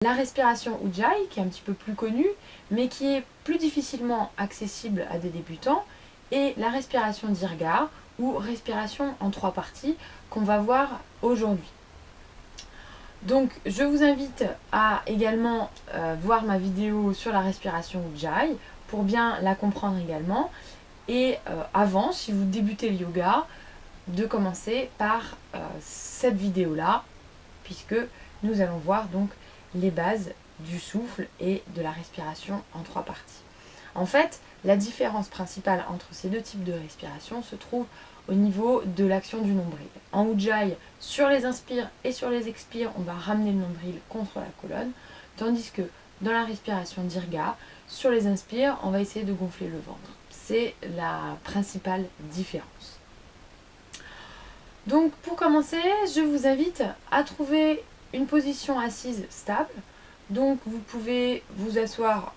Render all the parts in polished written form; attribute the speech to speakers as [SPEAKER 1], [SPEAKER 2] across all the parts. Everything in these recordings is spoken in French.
[SPEAKER 1] La respiration Ujjayi, qui est un petit peu plus connue, mais qui est plus difficilement accessible à des débutants, et la respiration Dirga, ou respiration en 3 parties, qu'on va voir aujourd'hui. Donc, je vous invite à également voir ma vidéo sur la respiration Ujjayi, pour bien la comprendre également. Et avant, si vous débutez le yoga, de commencer par cette vidéo-là, puisque nous allons voir donc les bases du souffle et de la respiration en 3 parties. En fait, la différence principale entre ces deux types de respiration se trouve au niveau de l'action du nombril. En Ujjayi, sur les inspires et sur les expires, on va ramener le nombril contre la colonne, tandis que dans la respiration Dirga, sur les inspires, on va essayer de gonfler le ventre. C'est la principale différence. Donc pour commencer, je vous invite à trouver une position assise stable. Donc vous pouvez vous asseoir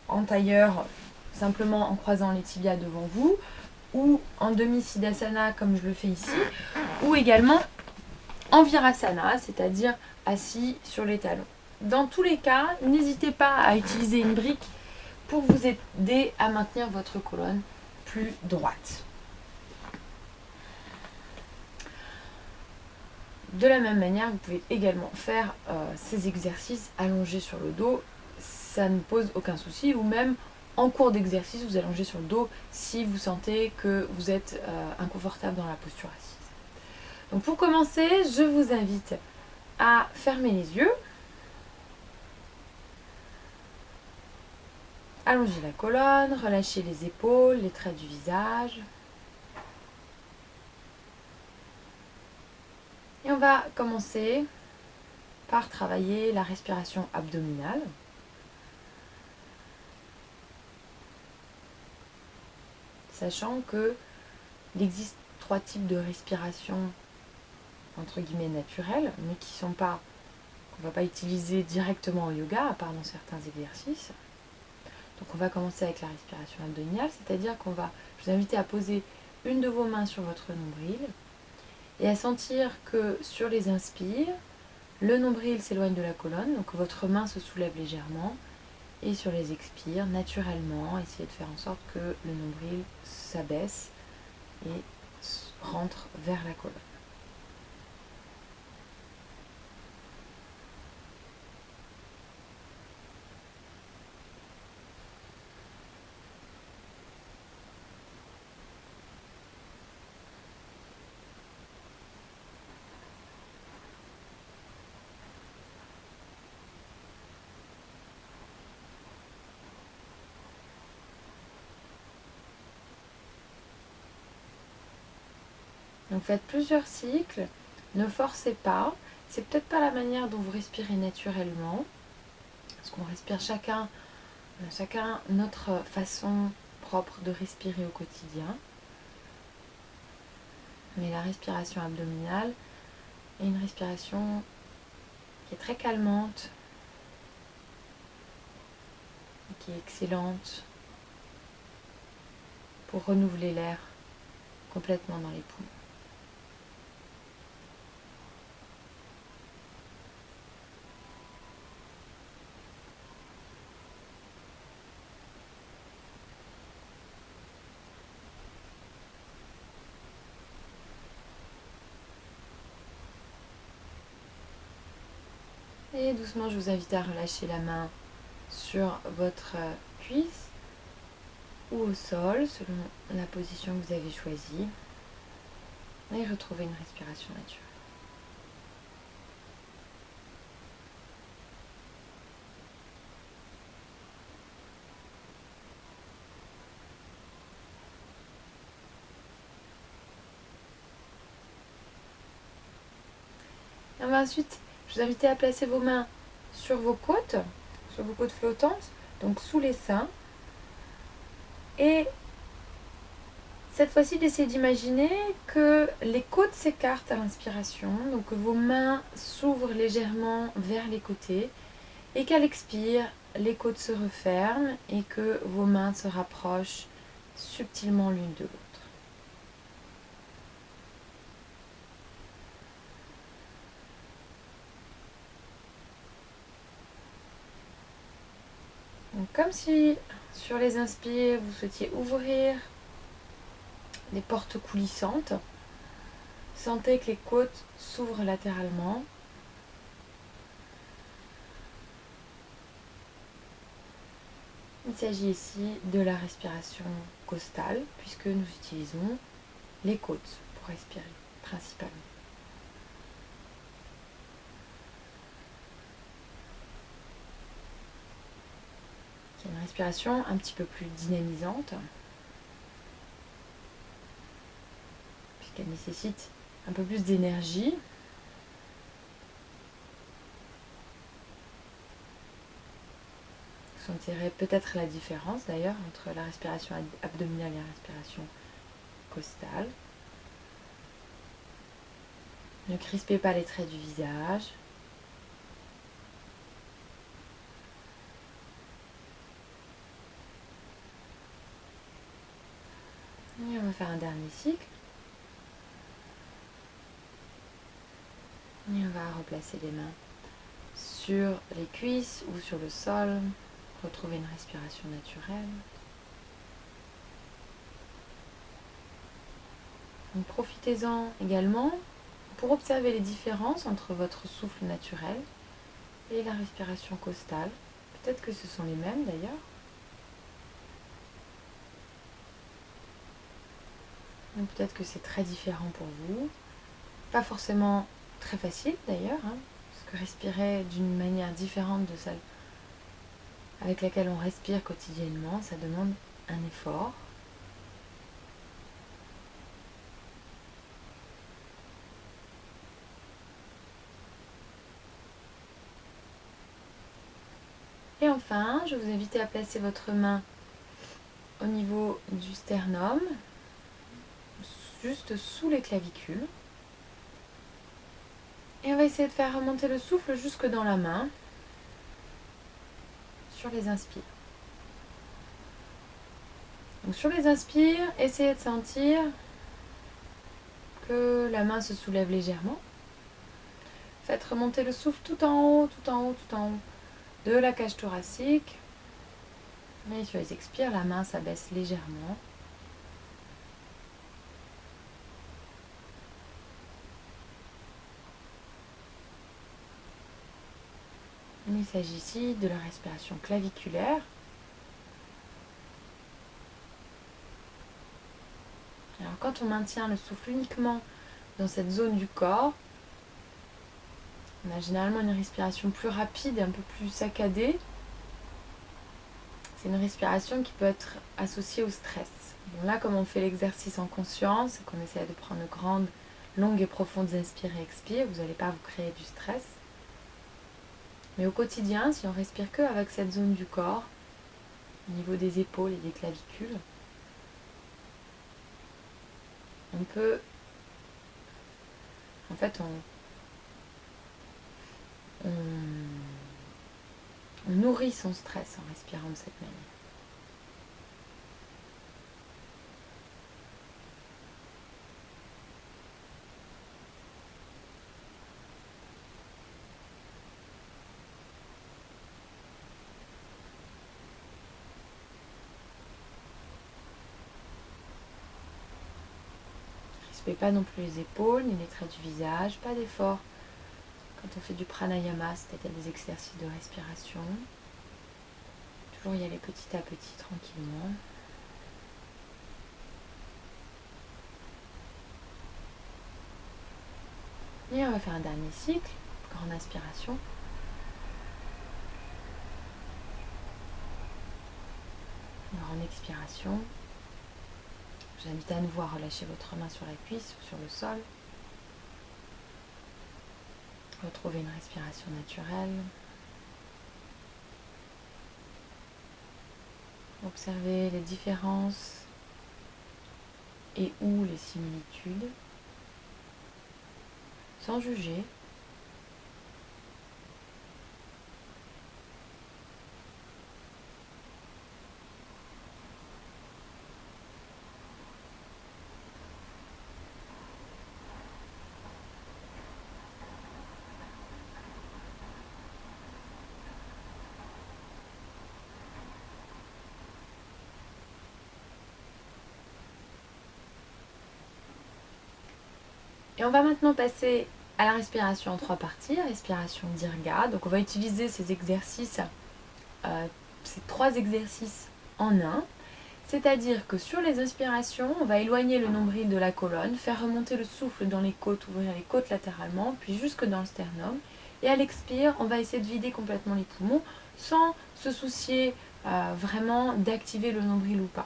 [SPEAKER 1] en tailleur, simplement en croisant les tibias devant vous, ou en demi-siddhasana comme je le fais ici, ou également en virasana, c'est-à-dire assis sur les talons. Dans tous les cas, n'hésitez pas à utiliser une brique pour vous aider à maintenir votre colonne plus droite. De la même manière, vous pouvez également faire ces exercices allongés sur le dos, ça ne pose aucun souci, ou même en cours d'exercice, vous allongez sur le dos si vous sentez que vous êtes inconfortable dans la posture assise. Donc pour commencer, je vous invite à fermer les yeux, allonger la colonne, relâcher les épaules, les traits du visage. Et on va commencer par travailler la respiration abdominale. Sachant qu'il existe 3 types de respiration entre guillemets naturelles, mais qui sont pas, qu'on ne va pas utiliser directement au yoga, à part dans certains exercices. Donc on va commencer avec la respiration abdominale, c'est-à-dire qu'on va, je vous invite à poser une de vos mains sur votre nombril et à sentir que sur les inspires, le nombril s'éloigne de la colonne, donc votre main se soulève légèrement, et sur les expires, naturellement, essayez de faire en sorte que le nombril s'abaisse et rentre vers la colonne. Donc faites plusieurs cycles, ne forcez pas, c'est peut-être pas la manière dont vous respirez naturellement, parce qu'on respire chacun notre façon propre de respirer au quotidien. Mais la respiration abdominale est une respiration qui est très calmante, qui est excellente pour renouveler l'air complètement dans les poumons. Et doucement, je vous invite à relâcher la main sur votre cuisse ou au sol, selon la position que vous avez choisie. Et retrouver une respiration naturelle. Et on va ensuite, je vous invite à placer vos mains sur vos côtes flottantes, donc sous les seins. Et cette fois-ci, d'essayer d'imaginer que les côtes s'écartent à l'inspiration, donc que vos mains s'ouvrent légèrement vers les côtés et qu'à l'expire, les côtes se referment et que vos mains se rapprochent subtilement l'une de l'autre. Donc comme si sur les inspires, vous souhaitiez ouvrir des portes coulissantes. Sentez que les côtes s'ouvrent latéralement. Il s'agit ici de la respiration costale, puisque nous utilisons les côtes pour respirer, principalement. C'est une respiration un petit peu plus dynamisante, puisqu'elle nécessite un peu plus d'énergie. Vous sentirez peut-être la différence d'ailleurs entre la respiration abdominale et la respiration costale. Ne crispez pas les traits du visage. Et on va faire un dernier cycle. Et on va replacer les mains sur les cuisses ou sur le sol. Retrouver une respiration naturelle. Donc profitez-en également pour observer les différences entre votre souffle naturel et la respiration costale. Peut-être que ce sont les mêmes d'ailleurs. Donc peut-être que c'est très différent pour vous. Pas forcément très facile d'ailleurs, hein, parce que respirer d'une manière différente de celle avec laquelle on respire quotidiennement, ça demande un effort. Et enfin, je vous invite à placer votre main au niveau du sternum, juste sous les clavicules. Et on va essayer de faire remonter le souffle jusque dans la main, sur les inspires. Donc sur les inspires, essayez de sentir que la main se soulève légèrement. Faites remonter le souffle tout en haut, tout en haut, tout en haut de la cage thoracique. Et sur les expires, la main s'abaisse légèrement. Il s'agit ici de la respiration claviculaire. Alors quand on maintient le souffle uniquement dans cette zone du corps, on a généralement une respiration plus rapide, un peu plus saccadée. C'est une respiration qui peut être associée au stress. Bon, là, comme on fait l'exercice en conscience, qu'on essaie de prendre de grandes, longues et profondes inspires et expires, vous n'allez pas vous créer du stress. Mais au quotidien, si on respire que avec cette zone du corps, au niveau des épaules et des clavicules, on peut, en fait, on nourrit son stress en respirant de cette manière. Ne crispez pas non plus les épaules ni les traits du visage, pas d'effort. Quand on fait du pranayama, c'est-à-dire des exercices de respiration, toujours y aller petit à petit, tranquillement. Et on va faire un dernier cycle, grande inspiration. Grande expiration. Je vous invite à nouveau à relâcher votre main sur la cuisse ou sur le sol. Retrouvez une respiration naturelle. Observez les différences et ou les similitudes, sans juger. Et on va maintenant passer à la respiration en 3 parties, respiration Dirga. Donc on va utiliser ces exercices, ces 3 exercices en un. C'est-à-dire que sur les inspirations, on va éloigner le nombril de la colonne, faire remonter le souffle dans les côtes, ouvrir les côtes latéralement, puis jusque dans le sternum. Et à l'expire, on va essayer de vider complètement les poumons sans se soucier vraiment d'activer le nombril ou pas.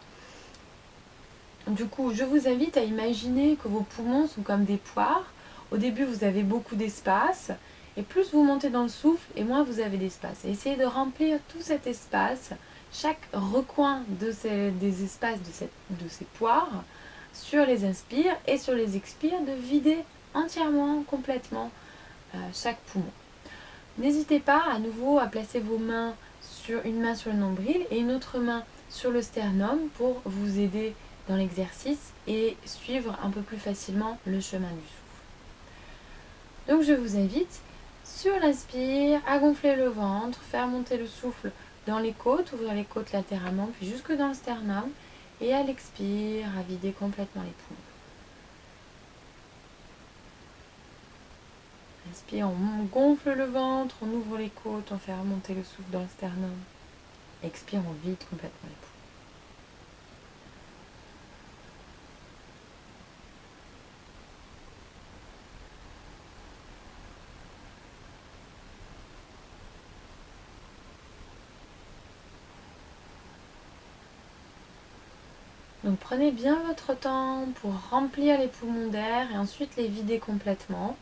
[SPEAKER 1] Du coup, je vous invite à imaginer que vos poumons sont comme des poires. Au début, vous avez beaucoup d'espace, et plus vous montez dans le souffle, et moins vous avez d'espace. Et essayez de remplir tout cet espace, chaque recoin des espaces de ces poires, sur les inspires et sur les expires, de vider entièrement, complètement chaque poumon. N'hésitez pas à nouveau à placer vos mains une main sur le nombril et une autre main sur le sternum pour vous aider dans l'exercice et suivre un peu plus facilement le chemin du souffle. Donc je vous invite sur l'inspire à gonfler le ventre, faire monter le souffle dans les côtes, ouvrir les côtes latéralement puis jusque dans le sternum, et à l'expire à vider complètement les poumons. Inspire, on gonfle le ventre, on ouvre les côtes, on fait remonter le souffle dans le sternum. Expire, on vide complètement les poumons. Donc prenez bien votre temps pour remplir les poumons d'air et ensuite les vider complètement.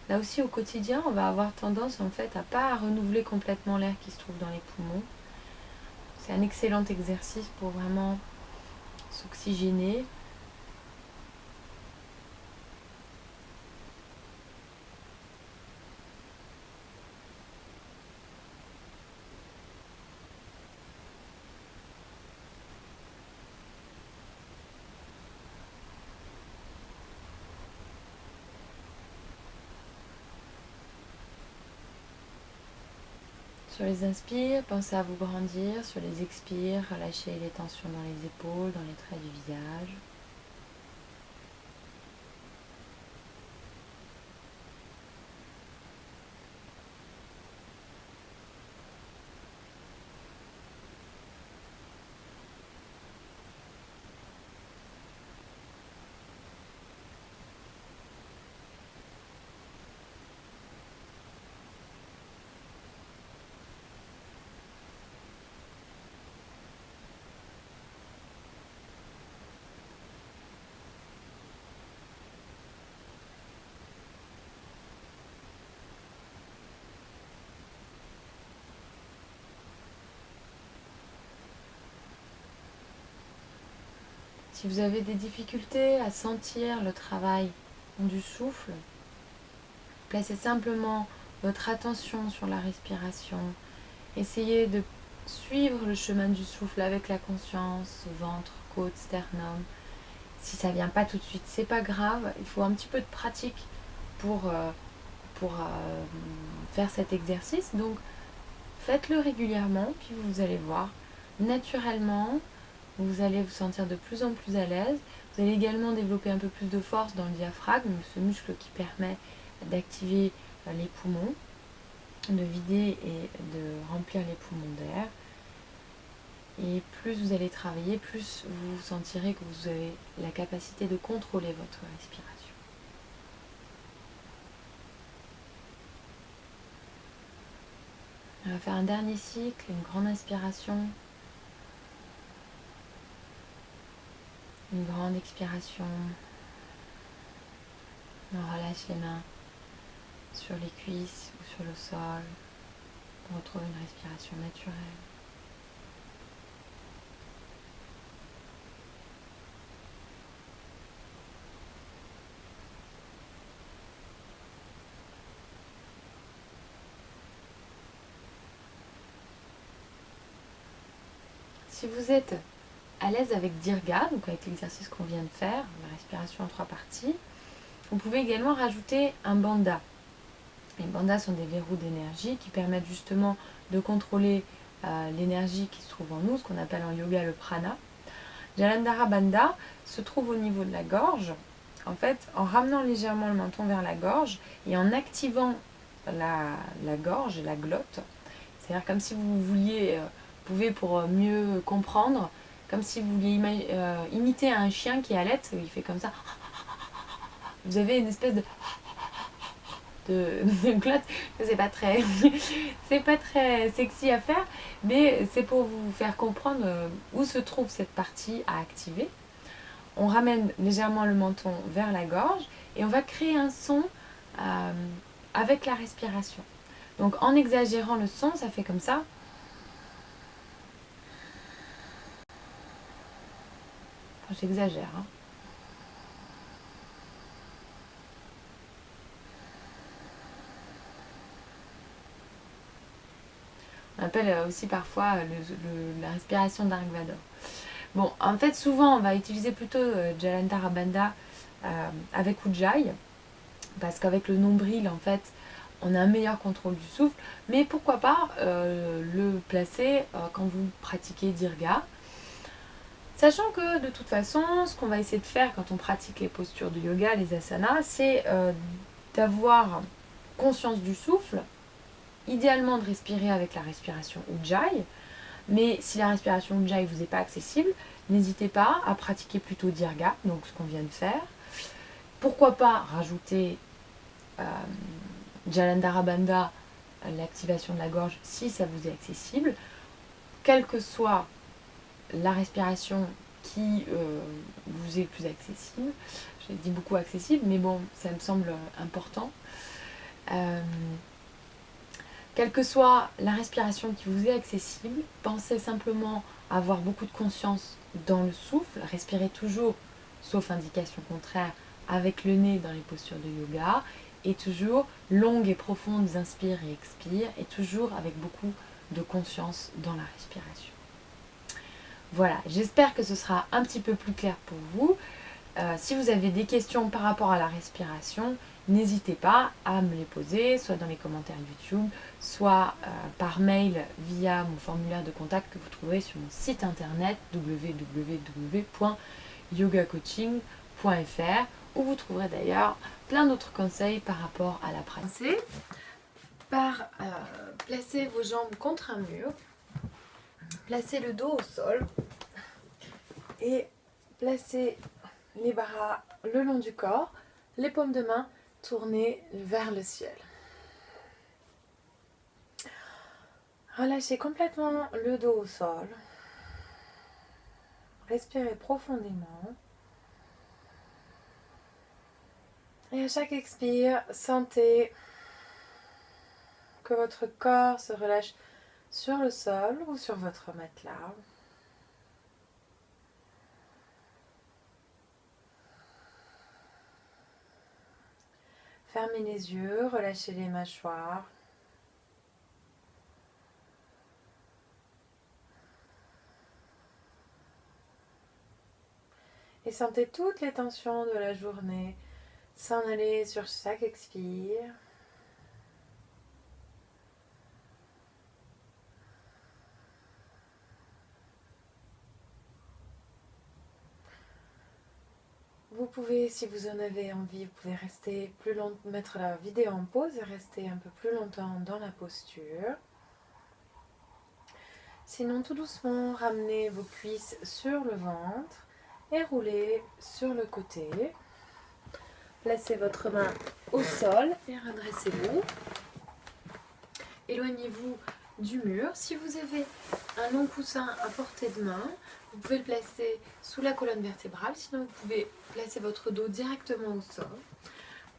[SPEAKER 1] Là aussi au quotidien, on va avoir tendance en fait à pas renouveler complètement l'air qui se trouve dans les poumons. C'est un excellent exercice pour vraiment s'oxygéner. Sur les inspires, pensez à vous grandir. Sur les expires, relâchez les tensions dans les épaules, dans les traits du visage. Si vous avez des difficultés à sentir le travail du souffle, placez simplement votre attention sur la respiration. Essayez de suivre le chemin du souffle avec la conscience, ventre, côte, sternum. Si ça ne vient pas tout de suite, c'est pas grave. Il faut un petit peu de pratique pour faire cet exercice. Donc faites-le régulièrement, puis vous allez voir naturellement. Vous allez vous sentir de plus en plus à l'aise. Vous allez également développer un peu plus de force dans le diaphragme, ce muscle qui permet d'activer les poumons, de vider et de remplir les poumons d'air. Et plus vous allez travailler, plus vous sentirez que vous avez la capacité de contrôler votre respiration. On va faire un dernier cycle, une grande inspiration. Une grande expiration. On relâche les mains sur les cuisses ou sur le sol. On retrouve une respiration naturelle. Si vous êtes à l'aise avec Dirga, donc avec l'exercice qu'on vient de faire, la respiration en 3 parties, vous pouvez également rajouter un bandha. Les bandhas sont des verrous d'énergie qui permettent justement de contrôler l'énergie qui se trouve en nous, ce qu'on appelle en yoga le prana. Jalandhara Bandha se trouve au niveau de la gorge, En fait, en ramenant légèrement le menton vers la gorge et en activant la gorge, la glotte, c'est-à-dire comme si vous vouliez, vous pouvez pour mieux comprendre, comme si vous vouliez imiter un chien qui allait, il fait comme ça. Vous avez une espèce de glotte, c'est pas très sexy à faire, mais c'est pour vous faire comprendre où se trouve cette partie à activer. On ramène légèrement le menton vers la gorge et on va créer un son avec la respiration. Donc en exagérant le son, ça fait comme ça. Enfin, j'exagère, hein. On appelle aussi parfois la respiration Dark Vador. Bon, en fait, souvent, on va utiliser plutôt Jalandhara Bandha avec Ujjayi, parce qu'avec le nombril, en fait, on a un meilleur contrôle du souffle. Mais pourquoi pas le placer quand vous pratiquez Dirga. Sachant que, de toute façon, ce qu'on va essayer de faire quand on pratique les postures de yoga, les asanas, c'est d'avoir conscience du souffle, idéalement de respirer avec la respiration Ujjayi. Mais si la respiration Ujjayi ne vous est pas accessible, n'hésitez pas à pratiquer plutôt Dirga, donc ce qu'on vient de faire. Pourquoi pas rajouter Jalandhara Bandha, l'activation de la gorge, si ça vous est accessible. Quelle que soit la respiration qui vous est le plus accessible. J'ai dit beaucoup accessible, mais bon, ça me semble important. Quelle que soit la respiration qui vous est accessible, pensez simplement à avoir beaucoup de conscience dans le souffle. Respirez toujours, sauf indication contraire, avec le nez dans les postures de yoga. Et toujours longues et profondes inspire et expire. Et toujours avec beaucoup de conscience dans la respiration. Voilà, j'espère que ce sera un petit peu plus clair pour vous. Si vous avez des questions par rapport à la respiration, n'hésitez pas à me les poser, soit dans les commentaires YouTube, soit par mail via mon formulaire de contact que vous trouverez sur mon site internet www.yogacoaching.fr, où vous trouverez d'ailleurs plein d'autres conseils par rapport à la pratique. Par placer vos jambes contre un mur, placer le dos au sol et placer les bras le long du corps, les paumes de main tournées vers le ciel. Relâchez complètement le dos au sol. Respirez profondément. Et à chaque expire, sentez que votre corps se relâche sur le sol ou sur votre matelas. Fermez les yeux, relâchez les mâchoires. Et sentez toutes les tensions de la journée s'en aller sur chaque expire. Vous pouvez, si vous en avez envie, vous pouvez rester plus longtemps, mettre la vidéo en pause et rester un peu plus longtemps dans la posture. Sinon, tout doucement, ramenez vos cuisses sur le ventre et roulez sur le côté. Placez votre main au sol et redressez-vous. Éloignez-vous du mur. Si vous avez un long coussin à portée de main, vous pouvez le placer sous la colonne vertébrale. Sinon, vous pouvez placer votre dos directement au sol.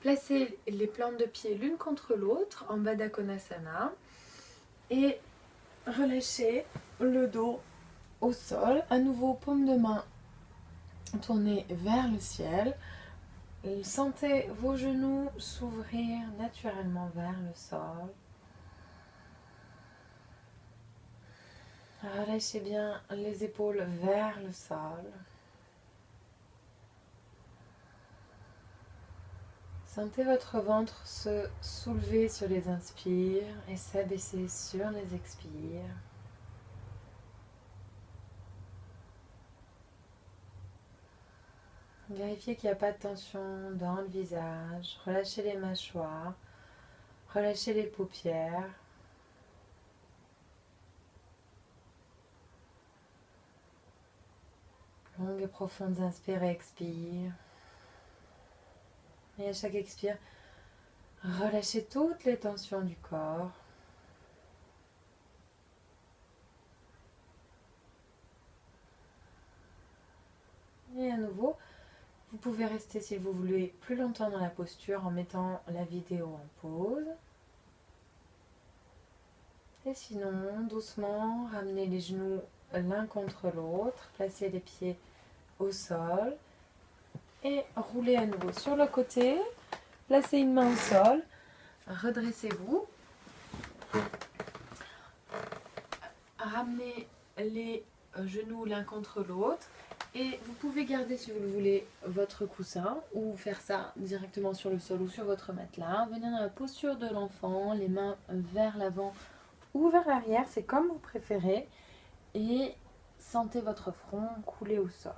[SPEAKER 1] Placez les plantes de pied l'une contre l'autre en Baddha Konasana et relâchez le dos au sol. À nouveau, paume de main tournée vers le ciel. Sentez vos genoux s'ouvrir naturellement vers le sol. Relâchez bien les épaules vers le sol. Sentez votre ventre se soulever sur les inspires et s'abaisser sur les expires. Vérifiez qu'il n'y a pas de tension dans le visage. Relâchez les mâchoires. Relâchez les paupières. Longues et profondes inspire et expire. Et à chaque expire, relâchez toutes les tensions du corps. Et à nouveau, vous pouvez rester si vous voulez plus longtemps dans la posture en mettant la vidéo en pause. Et sinon, doucement, ramenez les genoux l'un contre l'autre, placez les pieds au sol et roulez à nouveau sur le côté. Placez une main au sol, redressez-vous. Ramenez les genoux l'un contre l'autre et vous pouvez garder si vous le voulez votre coussin ou faire ça directement sur le sol ou sur votre matelas. Venez dans la posture de l'enfant, les mains vers l'avant ou vers l'arrière, c'est comme vous préférez, et sentez votre front couler au sol.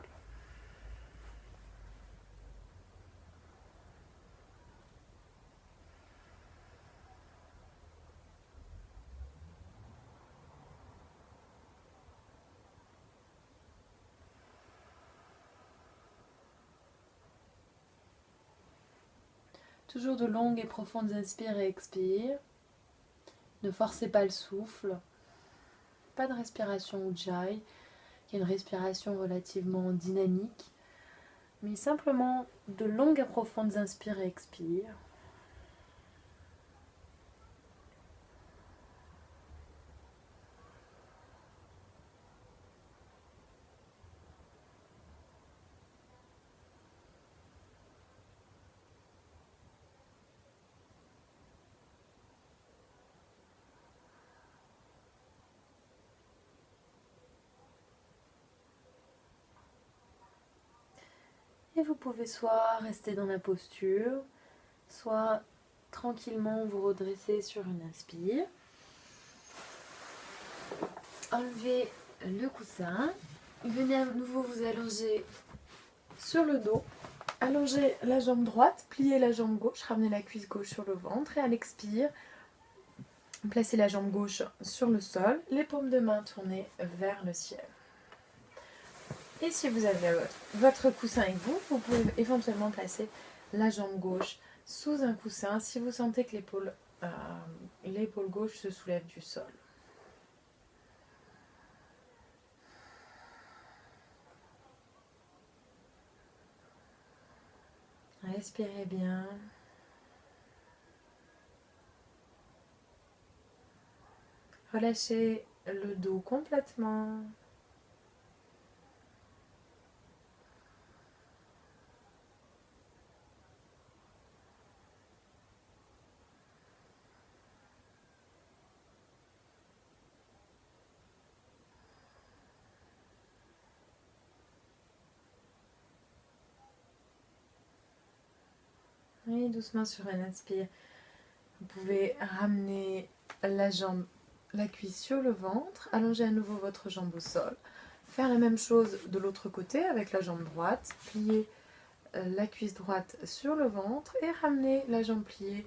[SPEAKER 1] Toujours de longues et profondes inspires et expires. Ne forcez pas le souffle. Pas de respiration ujjayi, qui est une respiration relativement dynamique, mais simplement de longues et profondes inspires et expires. Et vous pouvez soit rester dans la posture, soit tranquillement vous redresser sur une inspire. Enlevez le coussin. Venez à nouveau vous allonger sur le dos. Allongez la jambe droite, pliez la jambe gauche, ramenez la cuisse gauche sur le ventre et à l'expire, placez la jambe gauche sur le sol, les paumes de main tournées vers le ciel. Et si vous avez votre coussin avec vous, vous pouvez éventuellement placer la jambe gauche sous un coussin si vous sentez que l'épaule gauche se soulève du sol. Respirez bien. Relâchez le dos complètement. Et doucement sur un inspire, vous pouvez ramener la cuisse sur le ventre, allonger à nouveau votre jambe au sol. Faire la même chose de l'autre côté avec la jambe droite, plier la cuisse droite sur le ventre et ramener la jambe pliée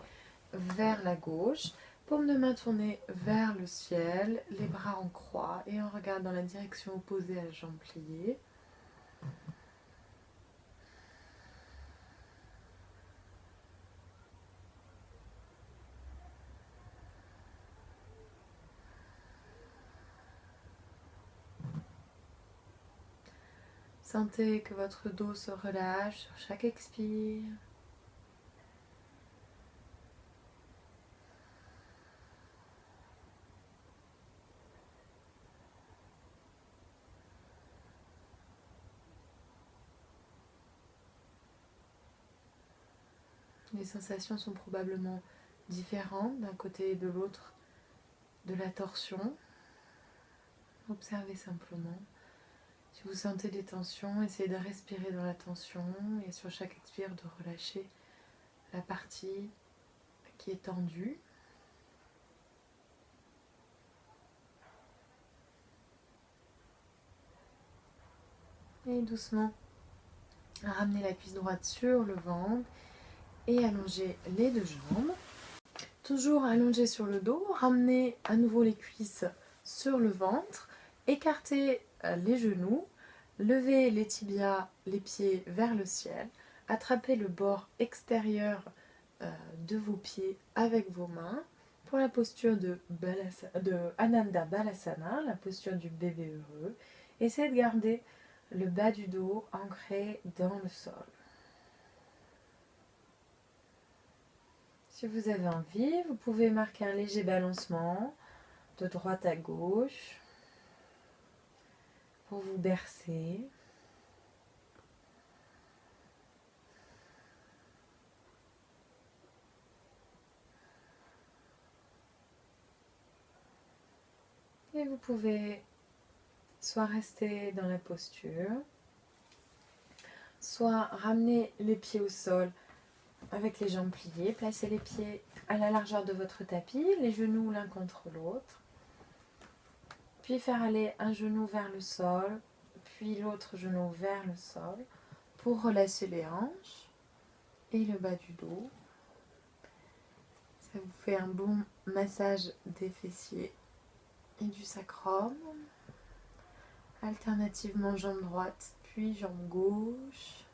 [SPEAKER 1] vers la gauche. Paume de main tournée vers le ciel, les bras en croix et on regarde dans la direction opposée à la jambe pliée. Sentez que votre dos se relâche sur chaque expire. Les sensations sont probablement différentes d'un côté et de l'autre de la torsion. Observez simplement. Si vous sentez des tensions, essayez de respirer dans la tension et sur chaque expire de relâcher la partie qui est tendue. Et doucement, Ramenez la cuisse droite sur le ventre et allongez les deux jambes. Toujours allongé sur le dos, ramenez à nouveau les cuisses sur le ventre, écartez les genoux, levez les tibias, les pieds vers le ciel, attrapez le bord extérieur de vos pieds avec vos mains pour la posture de Ananda Balasana, la posture du bébé heureux. Essayez de garder le bas du dos ancré dans le sol. Si vous avez envie, vous pouvez marquer un léger balancement de droite à gauche pour vous bercer. Et vous pouvez soit rester dans la posture, soit ramener les pieds au sol avec les jambes pliées, placez les pieds à la largeur de votre tapis, les genoux l'un contre l'autre, puis faire aller un genou vers le sol, puis l'autre genou vers le sol pour relâcher les hanches et le bas du dos. Ça vous fait un bon massage des fessiers et du sacrum. Alternativement jambe droite puis jambe gauche.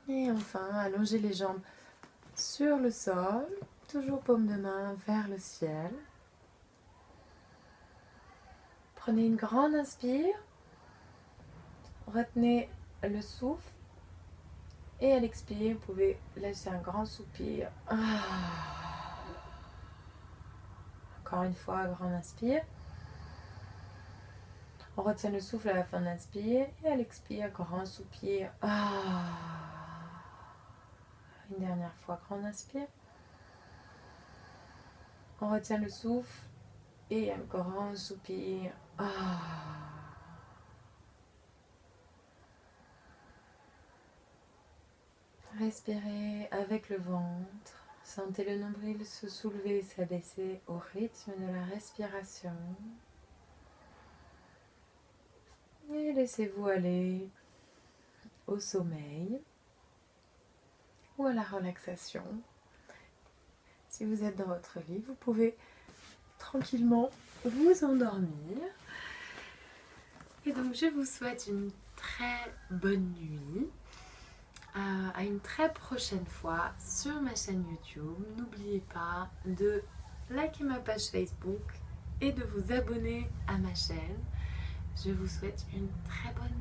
[SPEAKER 1] Et enfin, allongez les jambes sur le sol, toujours paume de main vers le ciel. Prenez une grande inspire, retenez le souffle et à l'expire, vous pouvez lâcher un grand soupir. Encore une fois, grande inspire. On retient le souffle à la fin de l'inspire et à l'expire, grand soupir. Une dernière fois, grande inspire. On retient le souffle et un grand soupir. Respirez avec le ventre. Sentez le nombril se soulever et s'abaisser au rythme de la respiration. Et laissez-vous aller au sommeil ou à la relaxation. Si vous êtes dans votre lit, vous pouvez tranquillement vous endormir. Et donc je vous souhaite une très bonne nuit. À une très prochaine fois sur ma chaîne YouTube. N'oubliez pas de liker ma page Facebook et de vous abonner à ma chaîne. Je vous souhaite une très bonne nuit.